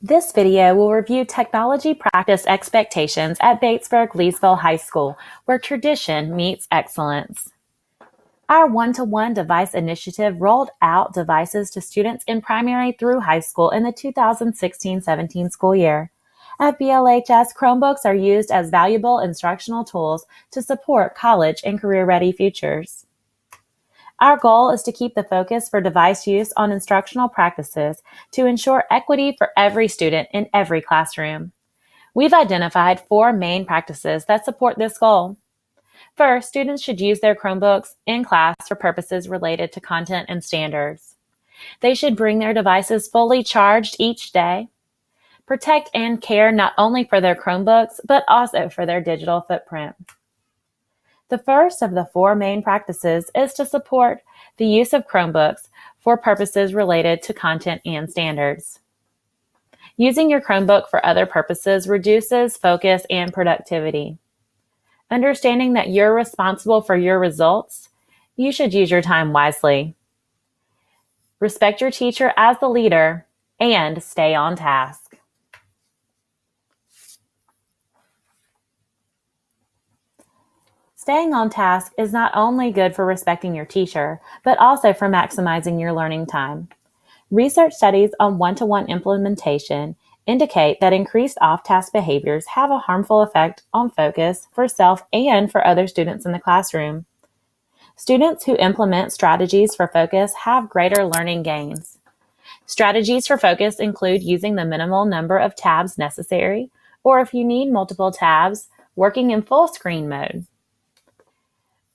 This video will review technology practice expectations at Batesburg-Leesville High School, where tradition meets excellence. Our one-to-one device initiative rolled out devices to students in primary through high school in the 2016-17 school year. At BLHS, Chromebooks are used as valuable instructional tools to support college and career-ready futures. Our goal is to keep the focus for device use on instructional practices to ensure equity for every student in every classroom. We've identified 4 main practices that support this goal. First, students should use their Chromebooks in class for purposes related to content and standards. They should bring their devices fully charged each day. Protect and care not only for their Chromebooks, but also for their digital footprint. The first of the 4 main practices is to support the use of Chromebooks for purposes related to content and standards. Using your Chromebook for other purposes reduces focus and productivity. Understanding that you're responsible for your results, you should use your time wisely. Respect your teacher as the leader and stay on task. Staying on task is not only good for respecting your teacher, but also for maximizing your learning time. Research studies on one-to-one implementation indicate that increased off-task behaviors have a harmful effect on focus for self and for other students in the classroom. Students who implement strategies for focus have greater learning gains. Strategies for focus include using the minimal number of tabs necessary, or if you need multiple tabs, working in full screen mode.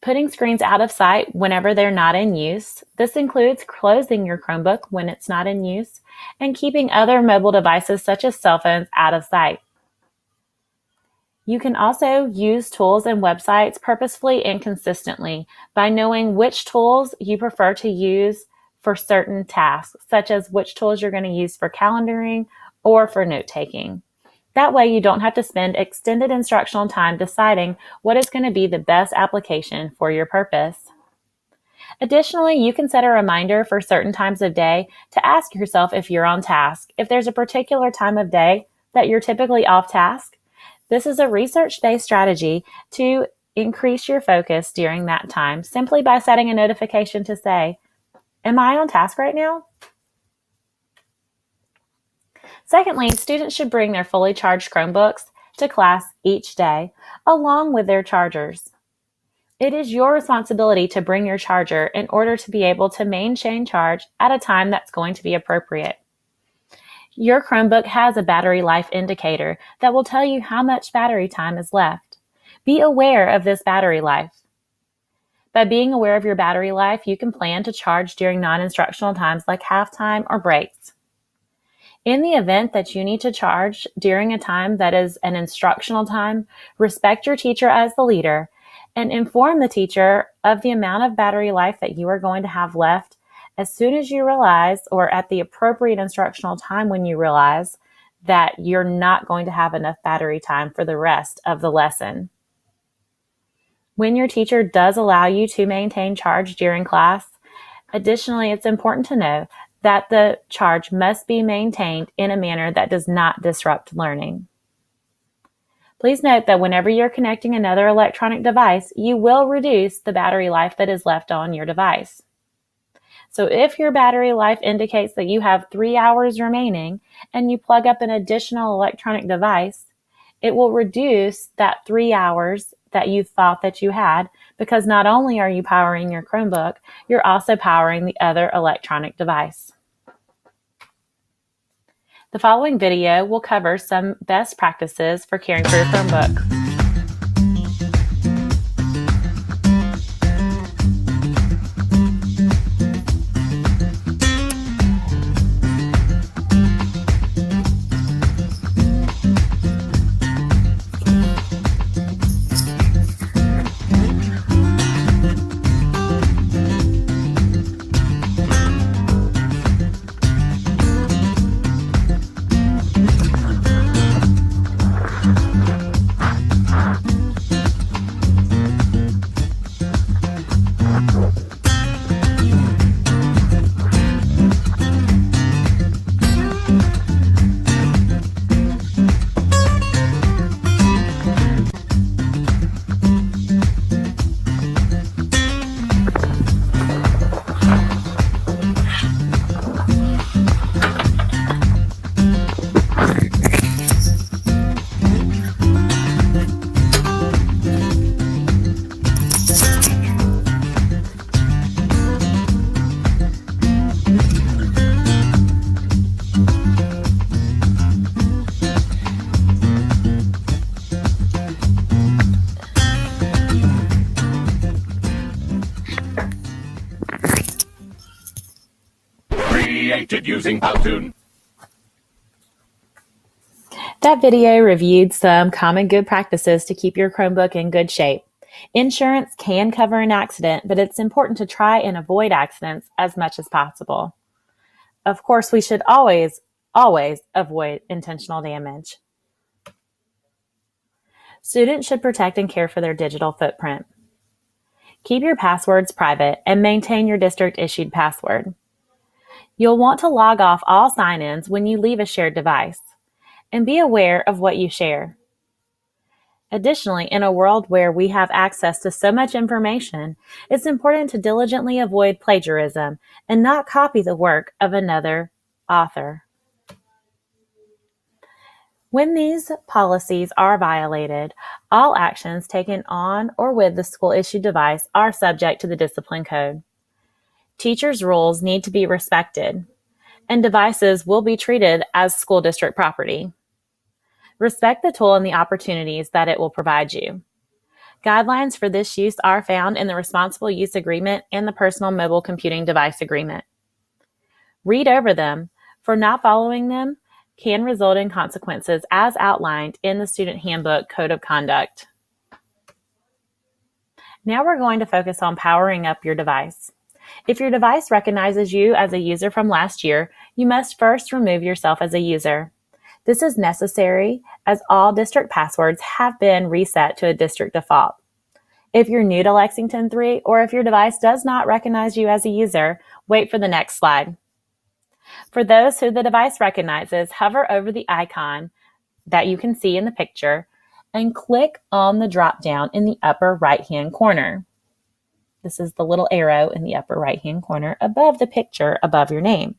Putting screens out of sight whenever they're not in use. This includes closing your Chromebook when it's not in use and keeping other mobile devices such as cell phones out of sight. You can also use tools and websites purposefully and consistently by knowing which tools you prefer to use for certain tasks, such as which tools you're going to use for calendaring or for note-taking. That way you don't have to spend extended instructional time deciding what is going to be the best application for your purpose. Additionally, you can set a reminder for certain times of day to ask yourself if you're on task. If there's a particular time of day that you're typically off task, this is a research-based strategy to increase your focus during that time simply by setting a notification to say, "Am I on task right now?" Secondly, students should bring their fully charged Chromebooks to class each day, along with their chargers. It is your responsibility to bring your charger in order to be able to maintain charge at a time that's going to be appropriate. Your Chromebook has a battery life indicator that will tell you how much battery time is left. Be aware of this battery life. By being aware of your battery life, you can plan to charge during non-instructional times like halftime or breaks. In the event that you need to charge during a time that is an instructional time, respect your teacher as the leader and inform the teacher of the amount of battery life that you are going to have left as soon as you realize, or at the appropriate instructional time when you realize, that you're not going to have enough battery time for the rest of the lesson. When your teacher does allow you to maintain charge during class, additionally, it's important to know that the charge must be maintained in a manner that does not disrupt learning. Please note that whenever you're connecting another electronic device, you will reduce the battery life that is left on your device. So if your battery life indicates that you have 3 hours remaining and you plug up an additional electronic device, it will reduce that 3 hours that you thought that you had, because not only are you powering your Chromebook, you're also powering the other electronic device. The following video will cover some best practices for caring for your Chromebook. using Powtoon. That video reviewed some common good practices to keep your Chromebook in good shape. Insurance can cover an accident, but it's important to try and avoid accidents as much as possible. Of course, we should always avoid intentional damage. Students should protect and care for their digital footprint. Keep your passwords private and maintain your district-issued password. You'll want to log off all sign-ins when you leave a shared device, and be aware of what you share. Additionally, in a world where we have access to so much information, it's important to diligently avoid plagiarism and not copy the work of another author. When these policies are violated, all actions taken on or with the school-issued device are subject to the discipline code. Teachers' rules need to be respected, and devices will be treated as school district property. Respect the tool and the opportunities that it will provide you. Guidelines for this use are found in the Responsible Use Agreement and the Personal Mobile Computing Device Agreement. Read over them, for not following them can result in consequences as outlined in the Student Handbook Code of Conduct. Now we're going to focus on powering up your device. If your device recognizes you as a user from last year, you must first remove yourself as a user. This is necessary as all district passwords have been reset to a district default. If you're new to Lexington 3 or if your device does not recognize you as a user, wait for the next slide. For those who the device recognizes, hover over the icon that you can see in the picture and click on the drop-down in the upper right-hand corner. This is the little arrow in the upper right-hand corner above the picture above your name.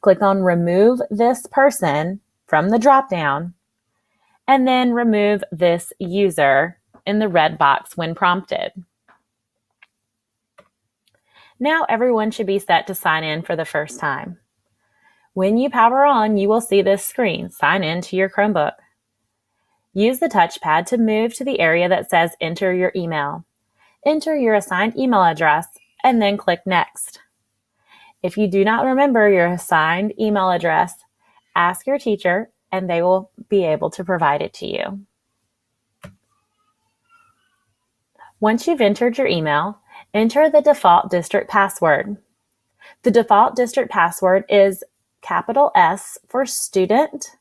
Click on Remove This Person from the drop-down, and then remove this user in the red box when prompted. Now everyone should be set to sign in for the first time. When you power on, you will see this screen, Sign in to your Chromebook. Use the touchpad to move to the area that says Enter your email. Enter your assigned email address, and then click Next. If you do not remember your assigned email address, ask your teacher, and they will be able to provide it to you. Once you've entered your email, enter the default district password. The default district password is capital S for student,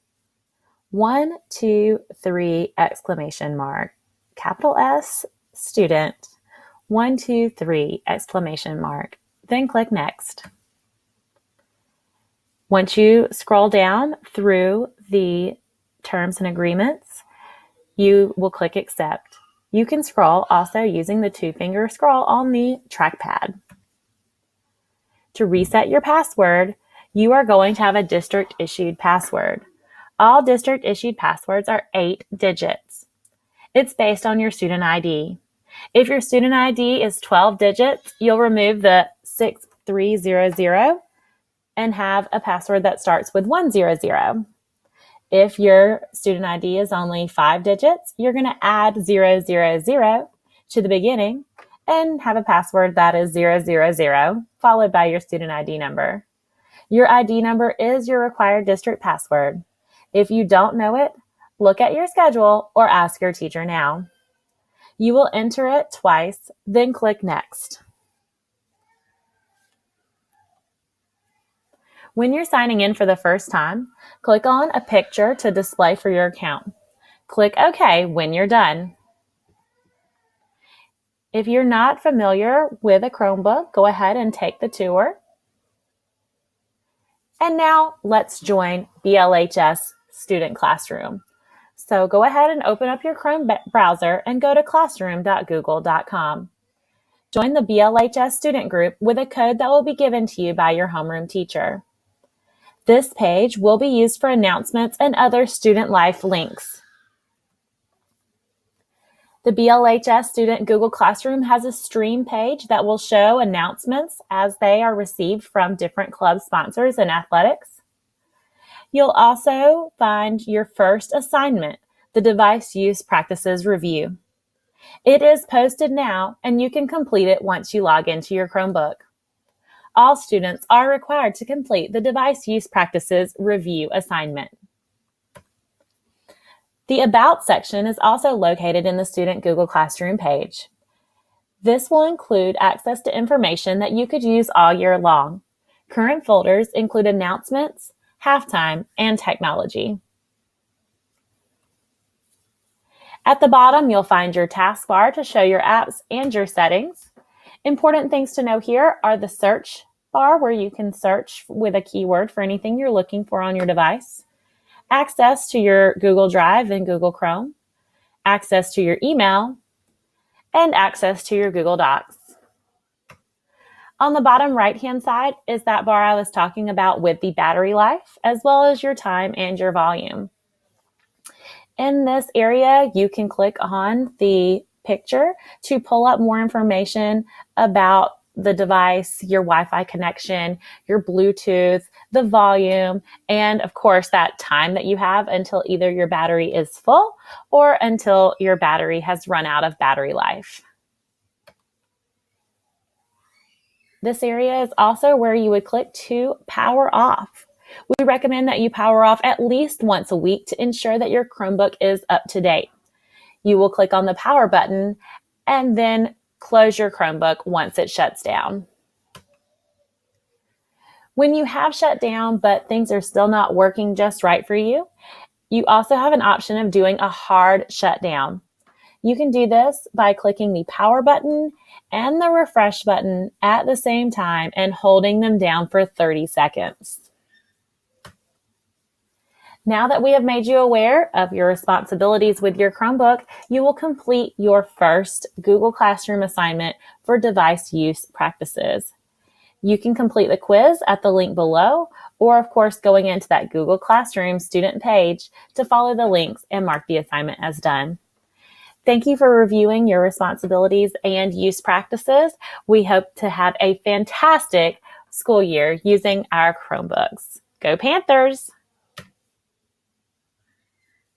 1, 2, 3, exclamation mark. Capital S, student, 1, 2, 3, exclamation mark. Then click Next. Once you scroll down through the terms and agreements, you will click Accept. You can scroll also using the 2-finger scroll on the trackpad. To reset your password, you are going to have a district-issued password. All district-issued passwords are 8 digits. It's based on your student ID. If your student ID is 12 digits, you'll remove the 6300 and have a password that starts with 100. If your student ID is only 5 digits, you're going to add 000 to the beginning and have a password that is 000 followed by your student ID number. Your ID number is your required district password. If you don't know it, look at your schedule or ask your teacher now. You will enter it twice, then click Next. When you're signing in for the first time, click on a picture to display for your account. Click OK when you're done. If you're not familiar with a Chromebook, go ahead and take the tour. And now let's join BLHS Student Classroom. So go ahead and open up your Chrome browser and go to classroom.google.com. Join the BLHS student group with a code that will be given to you by your homeroom teacher. This page will be used for announcements and other student life links. The BLHS Student Google Classroom has a stream page that will show announcements as they are received from different club sponsors and athletics. You'll also find your first assignment, the Device Use Practices Review. It is posted now, and you can complete it once you log into your Chromebook. All students are required to complete the device use practices review assignment. The About section is also located in the Student Google Classroom page. This will include access to information that you could use all year long. Current folders include announcements, halftime, and technology. At the bottom, you'll find your taskbar to show your apps and your settings. Important things to know here are the search bar, where you can search with a keyword for anything you're looking for on your device, access to your Google Drive and Google Chrome, access to your email, and access to your Google Docs. On the bottom right-hand side is that bar I was talking about with the battery life, as well as your time and your volume. In this area, you can click on the picture to pull up more information about the device, your Wi-Fi connection, your Bluetooth, the volume, and of course that time that you have until either your battery is full or until your battery has run out of battery life. This area is also where you would click to power off. We recommend that you power off at least once a week to ensure that your Chromebook is up to date. You will click on the power button and then close your Chromebook once it shuts down. When you have shut down but things are still not working just right for you, you also have an option of doing a hard shutdown. You can do this by clicking the power button and the refresh button at the same time and holding them down for 30 seconds. Now that we have made you aware of your responsibilities with your Chromebook, you will complete your first Google Classroom assignment for device use practices. You can complete the quiz at the link below, or of course going into that Google Classroom student page to follow the links and mark the assignment as done. Thank you for reviewing your responsibilities and use practices. We hope to have a fantastic school year using our Chromebooks. Go Panthers!